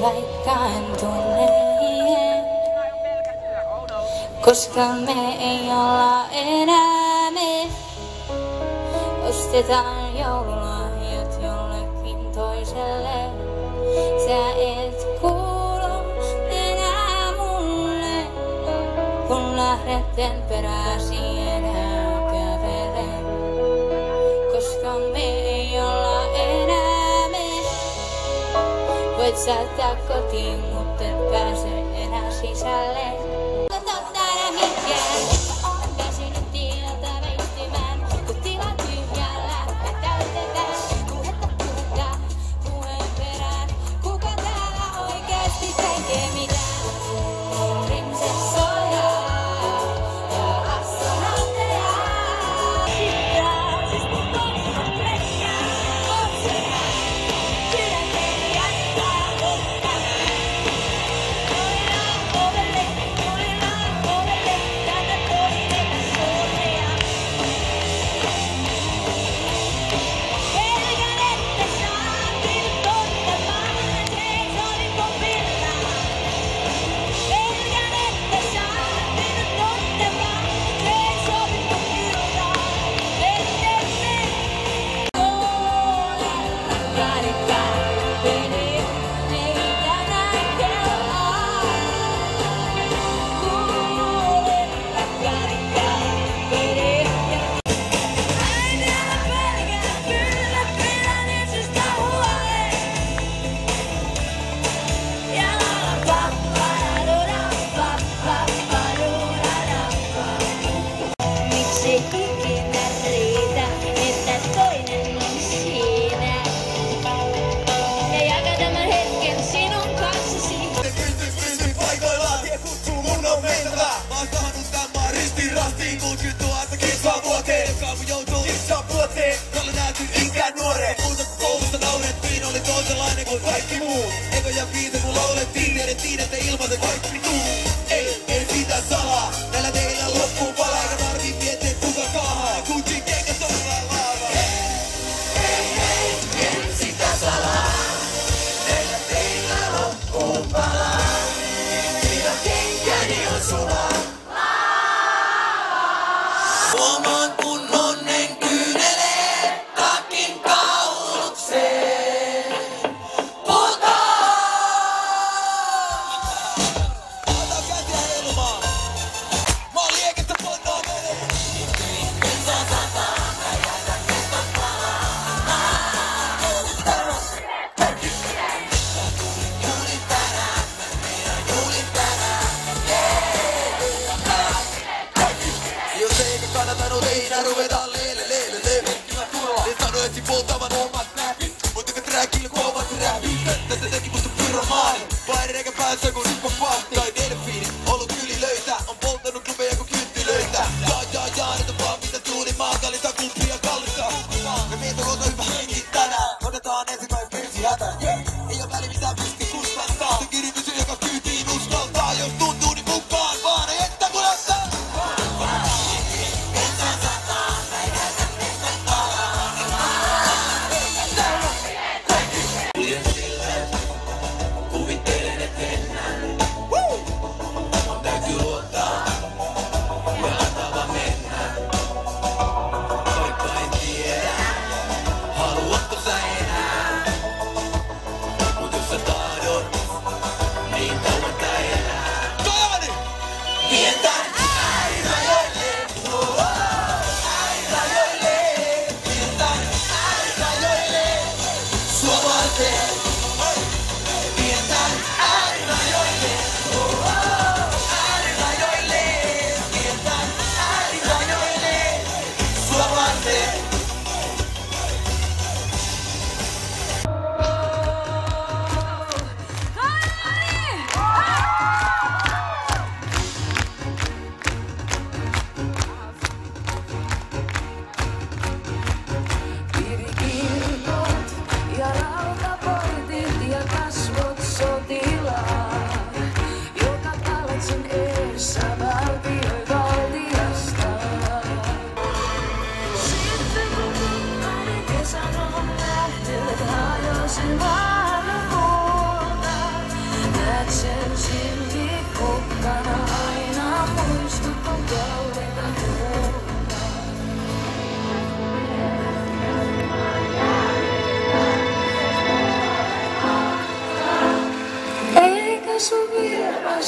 vaikka en tunne. Koska me ei olla enää me. Ostetaan joululahjat jollekin toiselle. Sä et kuulu enää mulle. Kun lähdetten peräsi enää kävele. Koska me ei olla enää me. Voit saattaa kotiin, mutta et pääse enää sisälle. Kaikki muu, eikö ja viite kun laulettiin, tiedettiin, että ilmaisen kaikki tuu. Ei sitä salaa, näillä teillä loppuu palaa, eikä tarvii miettiä kuka kaahaa, Gucci kengät on laava. En sitä salaa, näillä teillä loppuu palaa, minä kenkäni on sulaa. Huomaan kun onnen kyynelee takin kaulukseen. Kannattanut ei ruvetaan leele. Ne sanoo etsi poltavan omat näpit, mutta kun träkillä kovat räpit. Tätä teki musta pyromaani, paine eikä päässä kun rippa pahti. Tai delfiini, ollut yli löytää, on polttanut klubeja kun kynttilöitä. Jaa, nyt on vaan mitä tuuli maakallista, kumpia kallista. Me mieto koko hyvä henki tänään, otetaan ensimmäinen persi hätä. Ei oo väli mitään pysti kustantaa, se kiritys joka kyytiin uskaltaa. Jos tuntuu niin mukaan vaan, ei että kun ottaa.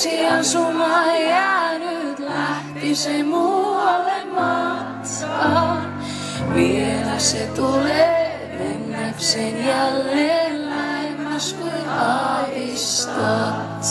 sijaan suma jäänyt, lähti se muualle matkaan. Vielä se tulee mennäkseen jälleen lähemmäs kuin aavistat.